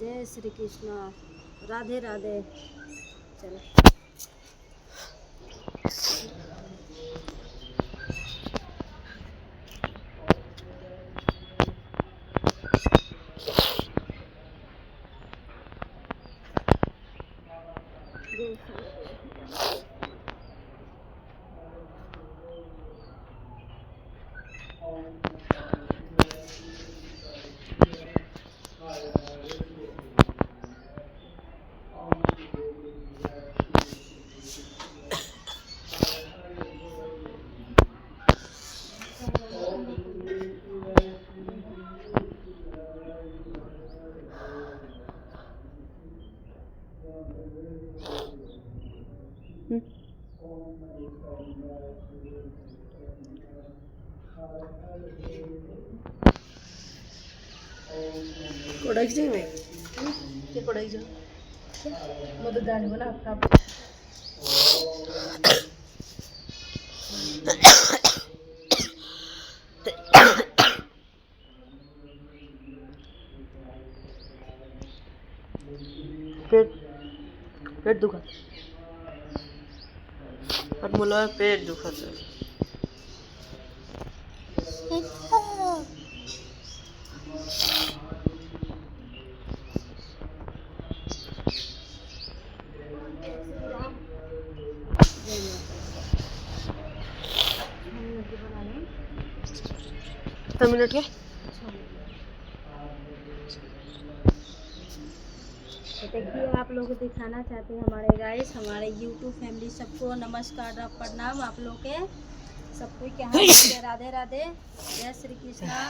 जय श्री कृष्ण, राधे राधे। चलो कोडाई जाए मैं के कोडाई जा मदद दानी बना अपना पेट पेट दुखा और मुला पेट दुखा था कितना मिनट है? तो देखिए, आप लोग को दिखाना चाहते हैं हमारे गाइस, हमारे यूट्यूब फैमिली सबको नमस्कार और प्रणाम। आप लोग के सबको क्या हाल है? राधे राधे, जय श्री कृष्णा,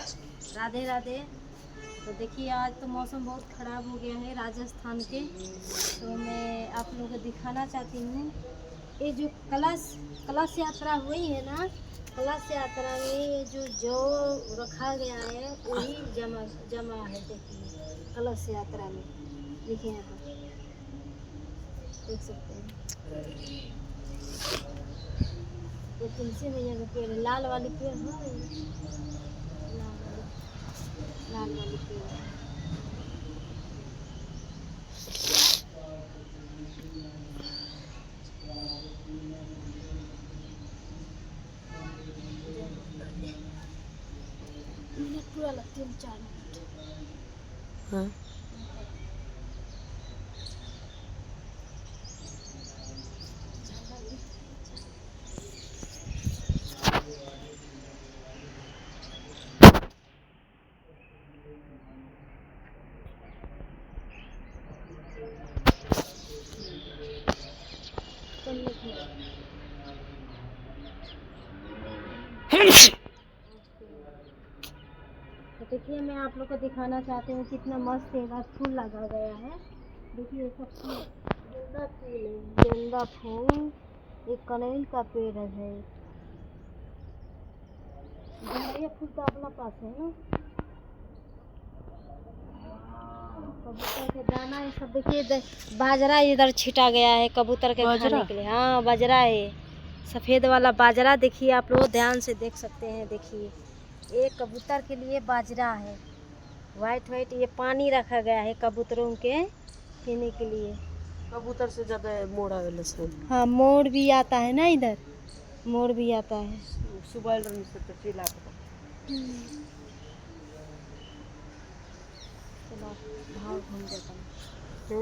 राधे राधे। तो देखिए, आज तो मौसम बहुत ख़राब हो गया है राजस्थान के, तो मैं आप लोगों को दिखाना चाहती हूँ ये जो कलश यात्रा हुई है ना, कलश यात्रा में जो रखा गया है वही जमा है। देखिए कलश यात्रा में, देखिए यहाँ देख सकते हैं ये तुलसी मैया का पेड़ है, लाल वाली पेड़ है, लाल वाली पेड़ है। मिनट पूरा लगती है, 4 मिनट। हाँ तो देखिए, मैं आप लोग को दिखाना चाहती हूँ कितना मस्त है, फूल लगा गया है। देखिए सब फूल, गेंदा फूल है, गेंदा फूल, एक कनेल का पेड़ है। गेंदा फूल तो अपना पास है ना। कबूतर के दाना ये सब देखिए, बाजरा इधर छिटा गया है कबूतर के खाने के लिए। हाँ बाजरा है, सफ़ेद वाला बाजरा। देखिए आप लोग ध्यान से देख सकते हैं। देखिए एक कबूतर के लिए बाजरा है, वाइट वाइट। ये पानी रखा गया है कबूतरों के पीने के लिए। कबूतर से ज़्यादा मोड़ आवेला से। हाँ मोर भी आता है ना, इधर मोर भी आता है। सुबह रन से तो चिल्ला भाव घूम जाता है।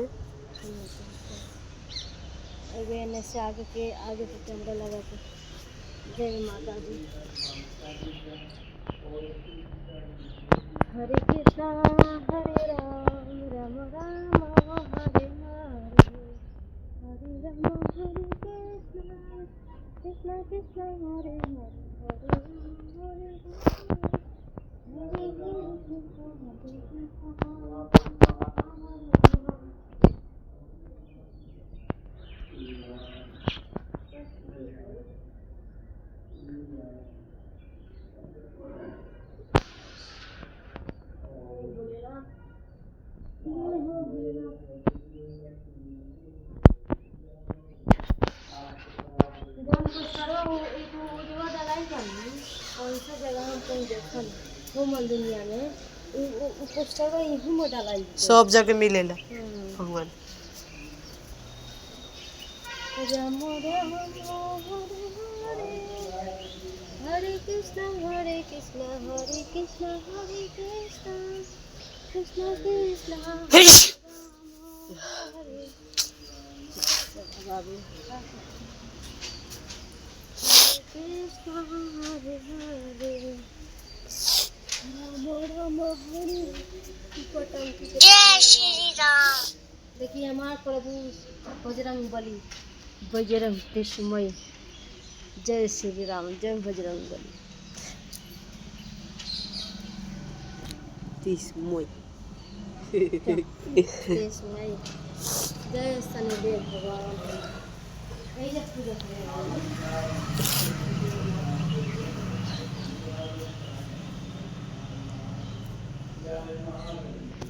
एने से आगे पे कैमरा लगा के। जय माता दी। हरे कृष्णा हरे राम, राम राम हरे हरे, हरे राम हरे कृष्णा, कृष्णा कृष्णा हरे हरे, हरे राम हरे हरे, हरे कृष्णा हरे कृष्णा। कौन सा जगह हम कहीं देखा नहीं घूमल दुनिया में। वो पोस्टर यही में डाला है। सब जगह मिलेला हम्म। भगवान। राम राम हरे कृष्ण हरे कृष्ण हरे कृष्ण हरे कृष्ण कृष्ण कृष्ण हरे बाबू कृष्ण हरे हरे राम राम हरे जय श्री राम। देखिए हमारे प्रभु बजरंग बली बजरंग कृष्णमय जय श्री राम जय बजरंग बली 30 मोई कृष्णमय जय शनिदेव भगवान यही जब पूजा करेंगे।